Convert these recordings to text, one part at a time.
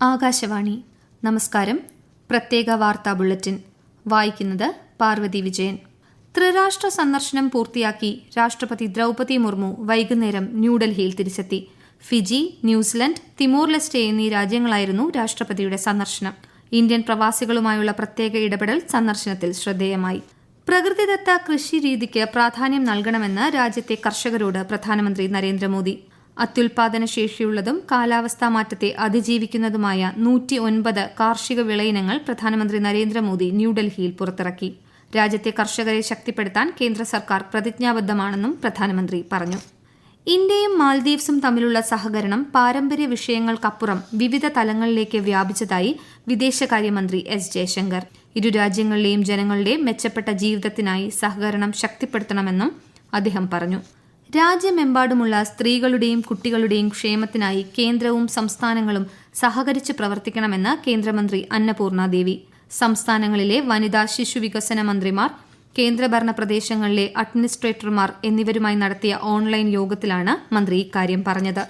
ആകാശവാണി. നമസ്കാരം. പ്രത്യേക വാർത്താ ബുള്ളറ്റിൻ വായിക്കുന്നത് പാർവതി വിജയൻ. ത്രിരാഷ്ട്ര സന്ദർശനം പൂർത്തിയാക്കി രാഷ്ട്രപതി ദ്രൗപദി മുർമു വൈകുന്നേരം ന്യൂഡൽഹിയിൽ തിരിച്ചെത്തി. ഫിജി, ന്യൂസിലൻഡ്, തിമോർ ലെസ്റ്റെ എന്നീ രാജ്യങ്ങളായിരുന്നു രാഷ്ട്രപതിയുടെ സന്ദർശനം. ഇന്ത്യൻ പ്രവാസികളുമായുള്ള പ്രത്യേക ഇടപെടൽ സന്ദർശനത്തിൽ ശ്രദ്ധേയമായി. പ്രകൃതിദത്ത കൃഷി രീതിക്ക് പ്രാധാന്യം നൽകണമെന്ന് രാജ്യത്തെ കർഷകരോട് പ്രധാനമന്ത്രി നരേന്ദ്രമോദി. അത്യുൽപാദന ശേഷിയുള്ളതും കാലാവസ്ഥാ മാറ്റത്തെ അതിജീവിക്കുന്നതുമായ 109 കാർഷിക വിളയിനങ്ങൾ പ്രധാനമന്ത്രി നരേന്ദ്രമോദി ന്യൂഡൽഹിയിൽ പുറത്തിറക്കി. രാജ്യത്തെ കർഷകരെ ശക്തിപ്പെടുത്താൻ കേന്ദ്ര സർക്കാർ പ്രതിജ്ഞാബദ്ധമാണെന്നും പ്രധാനമന്ത്രി പറഞ്ഞു. ഇന്ത്യയും മാൽദീവ്സും തമ്മിലുള്ള സഹകരണം പാരമ്പര്യ വിഷയങ്ങൾക്കപ്പുറം വിവിധ തലങ്ങളിലേക്ക് വ്യാപിച്ചതായി വിദേശകാര്യമന്ത്രി എസ് ജയശങ്കർ. ഇരു രാജ്യങ്ങളിലെയും ജനങ്ങളുടെ മെച്ചപ്പെട്ട ജീവിതത്തിനായി സഹകരണം ശക്തിപ്പെടുത്തണമെന്നും അദ്ദേഹം പറഞ്ഞു. രാജ്യമെമ്പാടുമുള്ള സ്ത്രീകളുടെയും കുട്ടികളുടെയും ക്ഷേമത്തിനായി കേന്ദ്രവും സംസ്ഥാനങ്ങളും സഹകരിച്ച് പ്രവർത്തിക്കണമെന്ന് കേന്ദ്രമന്ത്രി അന്നപൂർണ ദേവി. സംസ്ഥാനങ്ങളിലെ വനിതാ ശിശു വികസന മന്ത്രിമാർ, കേന്ദ്രഭരണ പ്രദേശങ്ങളിലെ അഡ്മിനിസ്ട്രേറ്റർമാർ എന്നിവരുമായി നടത്തിയ ഓൺലൈൻ യോഗത്തിലാണ് മന്ത്രി ഇക്കാര്യം പറഞ്ഞത്.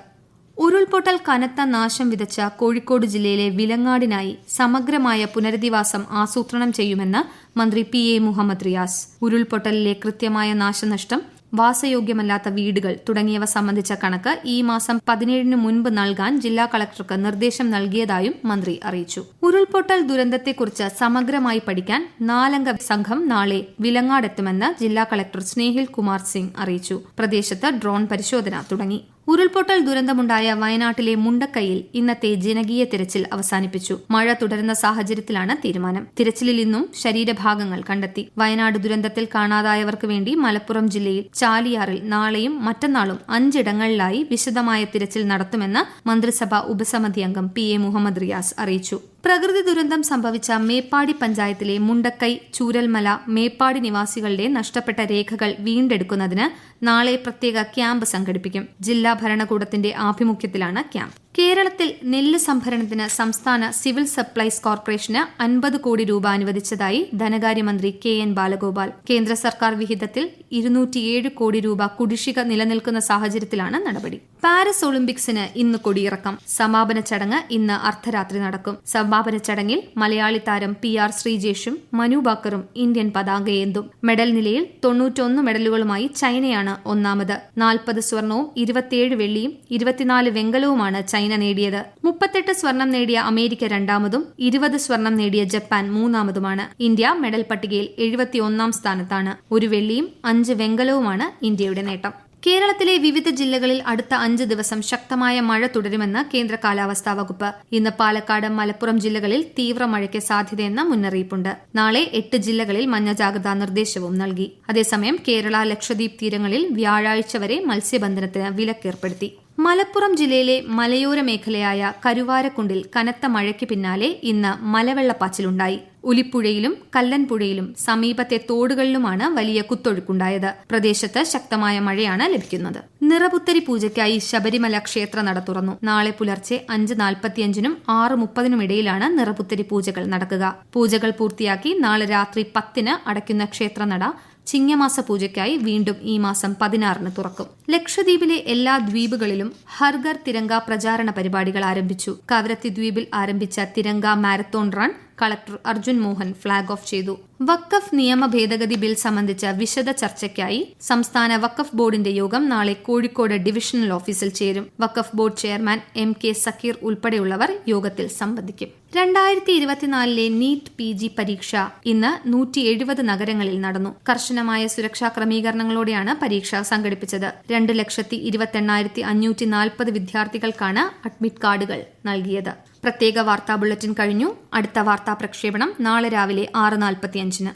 ഉരുൾപൊട്ടൽ കനത്ത നാശം വിതച്ച കോഴിക്കോട് ജില്ലയിലെ വിലങ്ങാടിനായി സമഗ്രമായ പുനരധിവാസം ആസൂത്രണം ചെയ്യുമെന്ന് മന്ത്രി PA മുഹമ്മദ് റിയാസ്. ഉരുൾപൊട്ടലിലെ കൃത്യമായ നാശനഷ്ടം, വാസയോഗ്യമല്ലാത്ത വീടുകൾ തുടങ്ങിയവ സംബന്ധിച്ച കണക്ക് ഈ മാസം 17 മുൻപ് നൽകാൻ ജില്ലാ കളക്ടർക്ക് നിർദ്ദേശം നൽകിയതായും മന്ത്രി അറിയിച്ചു. ഉരുൾപൊട്ടൽ ദുരന്തത്തെക്കുറിച്ച് സമഗ്രമായി പഠിക്കാൻ 4-അംഗ സംഘം നാളെ വിലങ്ങാടെത്തുമെന്ന് ജില്ലാ കളക്ടർ സ്നേഹിൽ കുമാർ സിംഗ് അറിയിച്ചു. പ്രദേശത്ത് ഡ്രോൺ പരിശോധന തുടങ്ങി. ഉരുൾപൊട്ടൽ ദുരന്തമുണ്ടായ വയനാട്ടിലെ മുണ്ടക്കൈയിൽ ഇന്നത്തെ ജനകീയ തിരച്ചിൽ അവസാനിപ്പിച്ചു. മഴ തുടരുന്ന സാഹചര്യത്തിലാണ് തീരുമാനം. തിരച്ചിലിൽ ഇന്നും ശരീരഭാഗങ്ങൾ കണ്ടെത്തി. വയനാട് ദുരന്തത്തിൽ കാണാതായവർക്ക് വേണ്ടി മലപ്പുറം ജില്ലയിൽ ചാലിയാറിൽ നാളെയും മറ്റന്നാളും 5 ഇടങ്ങളിലായി വിശദമായ തിരച്ചിൽ നടത്തുമെന്ന് മന്ത്രിസഭാ ഉപസമിതി അംഗം PA മുഹമ്മദ് റിയാസ് അറിയിച്ചു. പ്രകൃതി ദുരന്തം സംഭവിച്ച മേപ്പാടി പഞ്ചായത്തിലെ മുണ്ടക്കൈ, ചൂരൽമല, മേപ്പാടി നിവാസികളുടെ നഷ്ടപ്പെട്ട രേഖകൾ വീണ്ടെടുക്കുന്നതിന് നാളെ പ്രത്യേക ക്യാമ്പ് സംഘടിപ്പിക്കും. ജില്ലാ ഭരണകൂടത്തിന്റെ ആഭിമുഖ്യത്തിലാണ് ക്യാമ്പ്. കേരളത്തിൽ നെല്ല് സംഭരണത്തിന് സംസ്ഥാന സിവിൽ സപ്ലൈസ് കോർപ്പറേഷന് 50 കോടി രൂപ അനുവദിച്ചതായി ധനകാര്യമന്ത്രി KN ബാലഗോപാൽ. കേന്ദ്ര സർക്കാർ വിഹിതത്തിൽ 207 കോടി രൂപ കുടിശ്ശിക നിലനിൽക്കുന്ന സാഹചര്യത്തിലാണ് നടപടി. പാരീസ് ഒളിമ്പിക്സിന് ഇന്ന് കൊടിയിറക്കം. സമാപന ചടങ്ങ് ഇന്ന് അർദ്ധരാത്രി നടക്കും. സമാപന ചടങ്ങിൽ മലയാളി താരം PR ശ്രീജേഷും മനു ബാക്കറും ഇന്ത്യൻ പതാകയേന്തും. മെഡൽ നിലയിൽ 91 മെഡലുകളുമായി ചൈനയാണ് ഒന്നാമത്. 40 സ്വർണവും 27 വെള്ളിയും 24 വെങ്കലവുമാണ് ചൈന നേടിയത്. 38 സ്വർണം നേടിയ അമേരിക്ക രണ്ടാമതും 20 സ്വർണം നേടിയ ജപ്പാൻ മൂന്നാമതുമാണ്. ഇന്ത്യ മെഡൽ പട്ടികയിൽ 71-ാം സ്ഥാനത്താണ്. 1 വെള്ളിയും 5 വെങ്കലവുമാണ് ഇന്ത്യയുടെ നേട്ടം. കേരളത്തിലെ വിവിധ ജില്ലകളിൽ അടുത്ത 5 ദിവസം ശക്തമായ മഴ തുടരുമെന്ന് കേന്ദ്ര കാലാവസ്ഥാ വകുപ്പ്. ഇന്ന് പാലക്കാട്, മലപ്പുറം ജില്ലകളിൽ തീവ്ര മഴയ്ക്ക് സാധ്യതയെന്ന മുന്നറിയിപ്പുണ്ട്. നാളെ 8 ജില്ലകളിൽ മഞ്ഞ ജാഗ്രതാ നിർദ്ദേശവും നൽകി. അതേസമയം കേരള, ലക്ഷദ്വീപ് തീരങ്ങളിൽ വ്യാഴാഴ്ച വരെ മത്സ്യബന്ധനത്തിന് വിലക്കേർപ്പെടുത്തി. മലപ്പുറം ജില്ലയിലെ മലയോര മേഖലയായ കരുവാരക്കുണ്ടിൽ കനത്ത മഴയ്ക്ക് പിന്നാലെ ഇന്ന് മലവെള്ളപ്പാച്ചിലുണ്ടായി. ഉലിപ്പുഴയിലും കല്ലൻപുഴയിലും സമീപത്തെ തോടുകളിലുമാണ് വലിയ കുത്തൊഴുക്കുണ്ടായത്. പ്രദേശത്ത് ശക്തമായ മഴയാണ് ലഭിക്കുന്നത്. നിറപുത്തരി പൂജയ്ക്കായി ശബരിമല ക്ഷേത്ര നട തുറന്നു. നാളെ പുലർച്ചെ 5:45-നും 6:30-നും ഇടയിലാണ് നിറപുത്തരി പൂജകൾ നടക്കുക. പൂജകൾ പൂർത്തിയാക്കി നാളെ രാത്രി 10-ന് അടയ്ക്കുന്ന ക്ഷേത്രനട ചിങ്ങമാസ പൂജയ്ക്കായി വീണ്ടും ഈ മാസം 16-ന് തുറക്കും. ലക്ഷദ്വീപിലെ എല്ലാ ദ്വീപുകളിലും ഹർഘർ തിരങ്ക പ്രചാരണ പരിപാടികൾ ആരംഭിച്ചു. കവരത്തി ദ്വീപിൽ ആരംഭിച്ച Tiranga marathon run collector Arjun Mohan flag off ചെയ്തു. വഖഫ് നിയമ ഭേദഗതി ബിൽ സംബന്ധിച്ച വിശദ ചർച്ചയ്ക്കായി സംസ്ഥാന വഖഫ് ബോർഡിന്റെ യോഗം നാളെ കോഴിക്കോട് ഡിവിഷണൽ ഓഫീസിൽ ചേരും. വഖഫ് ബോർഡ് ചെയർമാൻ MK സക്കീർ ഉൾപ്പെടെയുള്ളവർ യോഗത്തിൽ സംബന്ധിക്കും. 2024-ലെ നീറ്റ് PG പരീക്ഷ ഇന്ന് 170 നഗരങ്ങളിൽ നടന്നു. കർശനമായ സുരക്ഷാ ക്രമീകരണങ്ങളോടെയാണ് പരീക്ഷ സംഘടിപ്പിച്ചത്. 2,28,540 വിദ്യാർത്ഥികൾക്കാണ് അഡ്മിറ്റ് കാർഡുകൾ നൽകിയത്. പ്രത്യേക വാർത്താ ബുള്ളറ്റിൻ കഴിഞ്ഞു. അടുത്ത വാർത്താ പ്രക്ഷേപണം നാളെ രാവിലെ 6:45-ന്.